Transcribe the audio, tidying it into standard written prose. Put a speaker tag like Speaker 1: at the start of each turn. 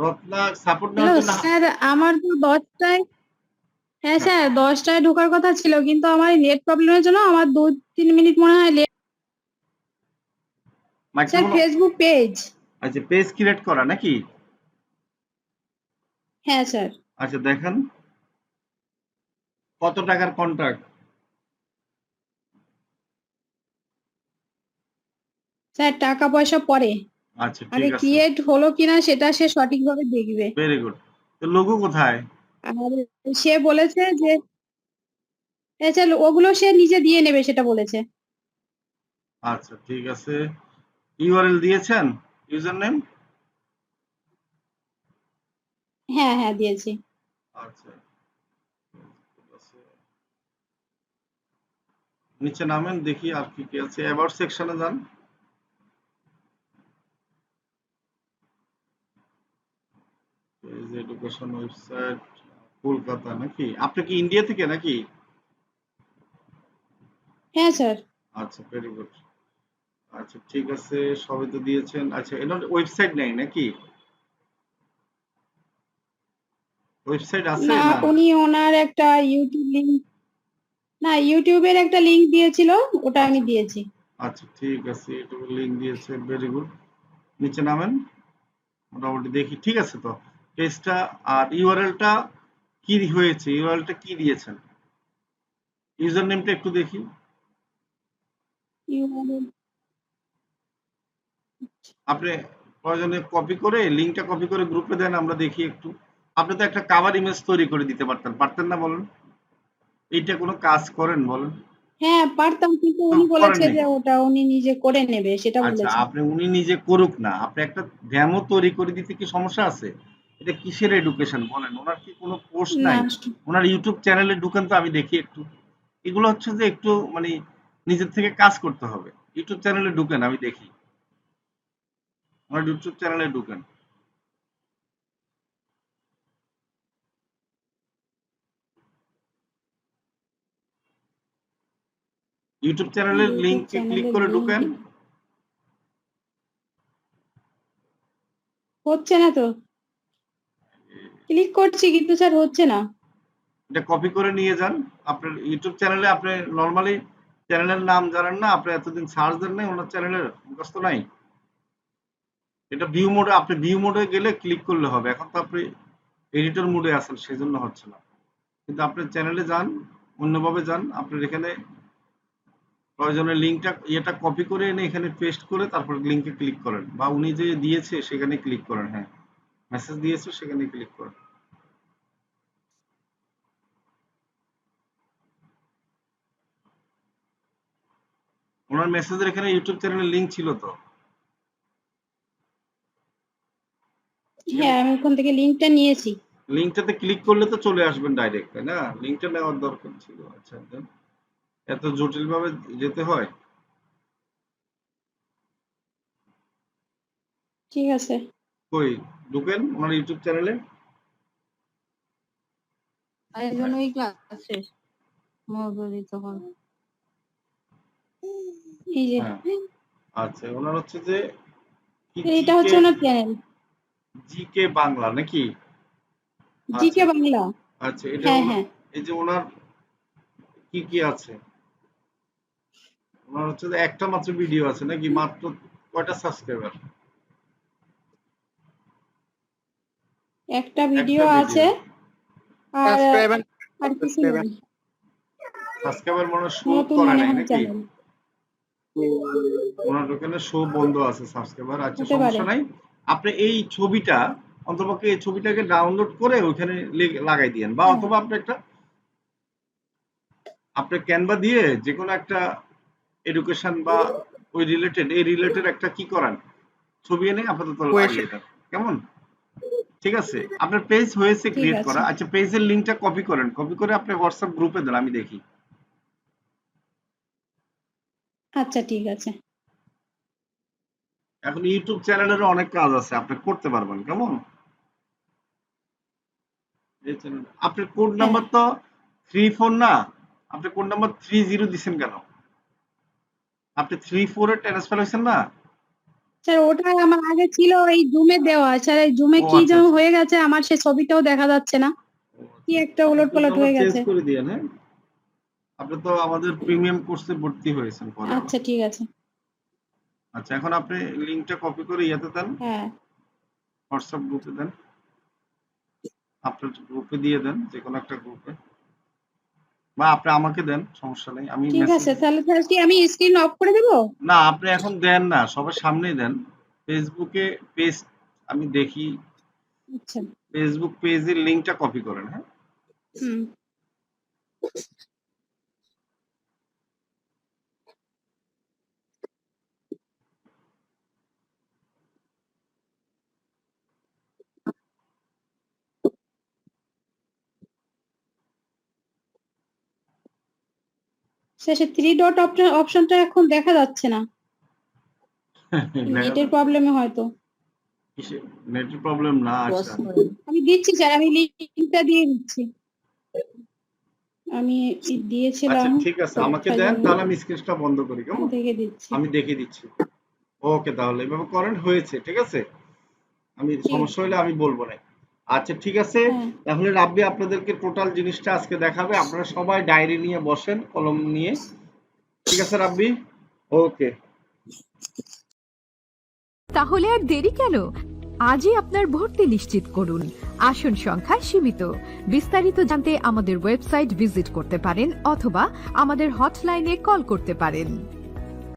Speaker 1: Ratna support
Speaker 2: hello
Speaker 1: নেওয়ার জন্য
Speaker 2: sir, আমার তো 10টায়, হ্যাঁ স্যার 10টায় ঢোকার কথা ছিল, কিন্তু আমার নেট প্রবলেমের জন্য আমার 2-3 মিনিট মনে হয় late. Sir
Speaker 1: microphone
Speaker 2: Facebook page.
Speaker 1: আচ্ছা পেজ ক্রিয়েট করা নাকি?
Speaker 2: হ্যাঁ স্যার।
Speaker 1: আচ্ছা দেখেন কত টাকার কন্ট্রাক্ট?
Speaker 2: স্যার টাকা পয়সা পরে,
Speaker 1: আচ্ছা ঠিক
Speaker 2: আগে
Speaker 1: আছে,
Speaker 2: ক্রিয়েট হলো কিনা সেটা সে সঠিকভাবে দেখবে।
Speaker 1: Very good. তো লোগো কোথায়?
Speaker 2: আর সে বলেছে যে স্যার ওগুলো সে নিজে দিয়ে নেবে, সেটা বলেছে।
Speaker 1: আচ্ছা ঠিক আছে, ইউআরএল দিয়েছেন, ইউজার নেম?
Speaker 2: হ্যাঁ হ্যাঁ দিয়েছি।
Speaker 1: আচ্ছা ঠিক আছে। নিচে নামেন দেখি আর কি কি আছে, অ্যাবাউট সেকশনে যান। পেজ এডুকেশন ওয়েবসাইট কলকাতা নাকি? আপনি কি ইন্ডিয়া থেকে নাকি?
Speaker 2: হ্যাঁ স্যার।
Speaker 1: আচ্ছা ভেরি গুড। আচ্ছা ঠিক আছে, সবই তো দিয়েছেন। আচ্ছা এনার ওয়েবসাইট নেই নাকি? ওয়েবসাইট আছে
Speaker 2: না,
Speaker 1: না?
Speaker 2: উনি ওনার একটা ইউটিউব লিংক, না ইউটিউবের একটা লিংক দিয়েছিল, ওটা আমি
Speaker 1: আচ্ছা
Speaker 2: দিয়েছি।
Speaker 1: আচ্ছা ঠিক আছে, এটুকু লিঙ্ক দিয়েছে, ভেরি গুড। নিচে নামেন, মোটামুটি দেখি ঠিক আছে তো পেজটা। আর ইউআরএলটা কি হয়েছে, ইউআরএলটা কি দিয়েছেন? ইউজার নেমটা একটু দেখি।
Speaker 2: ইউআরএল
Speaker 1: আপনি প্রয়োজনে কপি করে লিঙ্কটা কপি করে গ্রুপে দেন, আমরা দেখি একটু। আপনি তো একটা কাভার ইমেজ তৈরি করে দিতে পারতেন, পারতেন না বলেন? এইটা কোনো কাজ করেন বলেন?
Speaker 2: হ্যাঁ পারতাম, কিন্তু
Speaker 1: তো
Speaker 2: উনি বলেছে
Speaker 1: করেননি।
Speaker 2: যে ওটা উনি নিজে করে নেবে, সেটা
Speaker 1: আচ্ছা
Speaker 2: বলেছে।
Speaker 1: আপনি উনি নিজে করুক না, আপনি একটা ডেমো তৈরি করে দিতে কি সমস্যা আছে? এটা কিসের এডুকেশন বলেন? ওনার কি কোনো কোর্স
Speaker 2: না
Speaker 1: নাই? ওনার ইউটিউব চ্যানেলে ঢুকেন তো আমি দেখি একটু। এগুলো হচ্ছে যে একটু মানে নিজের থেকে কাজ করতে হবে। ইউটিউব চ্যানেলে ঢুকেন আমি দেখি। ওনার ইউটিউব চ্যানেলে ঢুকেন। ইউটিউব চ্যানেলের
Speaker 2: ইউটিউব
Speaker 1: লিংকে ক্লিক
Speaker 2: চ্যানেলের
Speaker 1: করে
Speaker 2: লিংক
Speaker 1: ঢুকেন।
Speaker 2: হচ্ছে না তো, ক্লিক করছি কিন্তু স্যার হচ্ছে না।
Speaker 1: এটা কপি করে নিয়ে যান। আপনার ইউটিউব চ্যানেলে আপনি নরমালি চ্যানেলের নাম জানেন না? আপনি এতদিন সার্চ দেন নাই ওনার চ্যানেলের? মুখস্থ নাই? এটা ভিউ মোডে, আপনি ভিউ মোডে গেলে ক্লিক করলে হবে। এখন তো আপনি এডিটর মোডে আছেন সেজন্য হচ্ছে না। কিন্তু আপনি চ্যানেলে যান, অন্যভাবে যান। আপনার এখানে প্রয়োজনে লিঙ্কটা ইয়েটা কপি করে এনে এখানে পেস্ট করে তারপর লিঙ্কে ক্লিক করেন, বা উনি যে দিয়েছে সেখানে ক্লিক করেন। হ্যাঁ মেসেজ দিয়েছে সেখানে ক্লিক করেন। ওনার মেসেজের এখানে ইউটিউব চ্যানেলের লিঙ্ক ছিল তো।
Speaker 2: হ্যাঁ আমি ওখান থেকে লিংকটা নিয়েছি।
Speaker 1: লিঙ্কটাতে ক্লিক করলে তো চলে আসবেন ডাইরেক্ট, তাই না? লিঙ্কটা নেওয়ার দরকার ছিল। আচ্ছা দেন, এত জটিল ভাবে যেতে হয়?
Speaker 2: ঠিক আছে।
Speaker 1: কই ঢুকেন ওনার ইউটিউব চ্যানেলে।
Speaker 2: এই জন্যই ক্লাস শেষ মগরি তখন, এই যে
Speaker 1: হ্যাঁ আচ্ছা, ওনার হচ্ছে যে কি
Speaker 2: এটা
Speaker 1: জিকে,
Speaker 2: হচ্ছে ওনার চ্যানেল,
Speaker 1: জিকে বাংলা নাকি? আচ্ছা
Speaker 2: জিকে বাংলা।
Speaker 1: আচ্ছা, এটা
Speaker 2: হ্যাঁ
Speaker 1: ওনার,
Speaker 2: হ্যাঁ।
Speaker 1: এই যে ওনার কি কি আছে? ওনার হচ্ছে যে একটা মাত্র ভিডিও আছে নাকি? মাত্র কয়টা সাবস্ক্রাইবার?
Speaker 2: একটা
Speaker 1: একটা
Speaker 2: ভিডিও
Speaker 1: ভিডিও।
Speaker 2: আছে, আর
Speaker 3: সাবস্ক্রাইবার
Speaker 2: আর কিছু
Speaker 3: সাবস্ক্রাইবার
Speaker 2: নেই,
Speaker 1: সাবস্ক্রাইবার মনে শো
Speaker 2: নতুন
Speaker 1: করে
Speaker 2: মনে
Speaker 1: নাই
Speaker 2: হয়
Speaker 1: নাকি?
Speaker 2: চ্যানেল।
Speaker 1: ওনার ওখানে শো বন্ধ আছে সাবস্ক্রাইবার। আচ্ছা
Speaker 2: হতে পারে।
Speaker 1: সমস্যা নাই। আপনি এই ছবিটা অন্ততপক্ষে এই ছবিটাকে ডাউনলোড করে ওইখানে লাগাই দিয়েন, বা
Speaker 2: হ্যাঁ
Speaker 1: অথবা আপনি একটা আপনি ক্যানভা দিয়ে যে কোনো একটা এডুকেশন বা ওই রিলেটেড এই রিলেটেড একটা কি করান, ছবি এনে আপাতত
Speaker 3: কোয়েশন
Speaker 1: লাগিয়ে দেন। কেমন? ঠিক আছে, আপনার পেজ হয়েছে
Speaker 2: ঠিক
Speaker 1: ক্রিয়েট
Speaker 2: আছে।
Speaker 1: করা। আচ্ছা পেজের লিংকটা কপি করেন, কপি করে আপনি হোয়াটসঅ্যাপ গ্রুপে দেন আমি দেখি।
Speaker 2: আচ্ছা ঠিক আছে।
Speaker 1: এখন ইউটিউব চ্যানেলেরও অনেক কাজ আছে, আপনি করতে পারবেন। কেমন? এই চ্যানেল আপনার কোড
Speaker 2: হ্যাঁ
Speaker 1: নাম্বার তো 34 না? আপনি কোড নাম্বার 30 দিচ্ছেন কেন? আপনি 34 এ ট্রান্সফার হয়েছেন না?
Speaker 2: স্যার ওটা আমার আগে ছিল এই জুমে দেওয়া, স্যার এই জুমে
Speaker 1: ও
Speaker 2: কি
Speaker 1: আচ্ছা
Speaker 2: যেন
Speaker 1: আচ্ছা।
Speaker 2: হয়ে গেছে, আমার সে ছবিটাও দেখা যাচ্ছে না,
Speaker 1: ও
Speaker 2: কি
Speaker 1: আচ্ছা।
Speaker 2: একটা
Speaker 1: আপনি
Speaker 2: উলট পালট
Speaker 1: তাহলে
Speaker 2: হয়ে
Speaker 1: চেঞ্জ
Speaker 2: গেছে।
Speaker 1: করে দিয়েন, হ্যাঁ? আপনি তো আমাদের প্রিমিয়াম কোর্সে ভর্তি হয়েছেন পরে আবার।
Speaker 2: আচ্ছা ঠিক আছে।
Speaker 1: আচ্ছা, এখন আপনি লিংকটা কপি করে ইয়েতে দেন,
Speaker 2: হ্যাঁ
Speaker 1: হোয়াটসঅ্যাপ গ্রুপে দেন, আপনার গ্রুপে দিয়ে দেন, যে কোনো একটা গ্রুপে, বা আপনি আমাকে দেন, সমস্যা নেই, আমি
Speaker 2: ঠিক
Speaker 1: মেসেজ।
Speaker 2: আছে, তাহলে স্যার কি আমি স্ক্রিন অফ করে দেবো?
Speaker 1: না, আপনি এখন দেন না, সবার সামনেই দেন। ফেসবুকে পেজ, আমি দেখি,
Speaker 2: আচ্ছা।
Speaker 1: ফেসবুক পেজের লিংকটা কপি করেন, হ্যাঁ?
Speaker 2: হুম। স্যার সে থ্রি ডট অপশনটা এখন দেখা যাচ্ছে না,
Speaker 1: দেখা
Speaker 2: নেটের
Speaker 1: যাচ্ছে
Speaker 2: প্রবলেমে হয়তো।
Speaker 1: কিসে, নেটের প্রবলেম না। আচ্ছা
Speaker 2: আমি দিচ্ছি স্যার, আমি লিঙ্কটা দিয়ে দিচ্ছি, আমি
Speaker 1: আচ্ছা,
Speaker 2: দিয়েছিলাম
Speaker 1: ঠিক আছে,
Speaker 2: তো
Speaker 1: আমাকে
Speaker 2: তাই
Speaker 1: দেন,
Speaker 2: জন্য
Speaker 1: তাহলে আমি স্ক্রিনটা বন্ধ করি, কেমন?
Speaker 2: দেখে দিচ্ছি।
Speaker 1: আমি দেখিয়ে দিচ্ছি। ওকে, তাহলে এভাবে করেন, হয়েছে, ঠিক আছে। আমি
Speaker 2: ঠিক
Speaker 1: সমস্যা
Speaker 2: আছে।
Speaker 1: হলে আমি বলবো না। আচ্ছা ঠিক আছে,
Speaker 2: হ্যাঁ।
Speaker 1: তাহলে রাব্বি আপনাদেরকে টোটাল জিনিসটা আজকে দেখাবে, আপনারা সবাই ডায়েরি নিয়ে বসেন, কলম নিয়ে। ঠিক আছে রাব্বি? ওকে।
Speaker 3: তাহলে আর দেরি কেন? আজই আপনার ভর্তি নিশ্চিত করুন। আসন সংখ্যা সীমিত। বিস্তারিত জানতে আমাদের ওয়েবসাইট ভিজিট করতে পারেন অথবা আমাদের হটলাইনে কল করতে পারেন।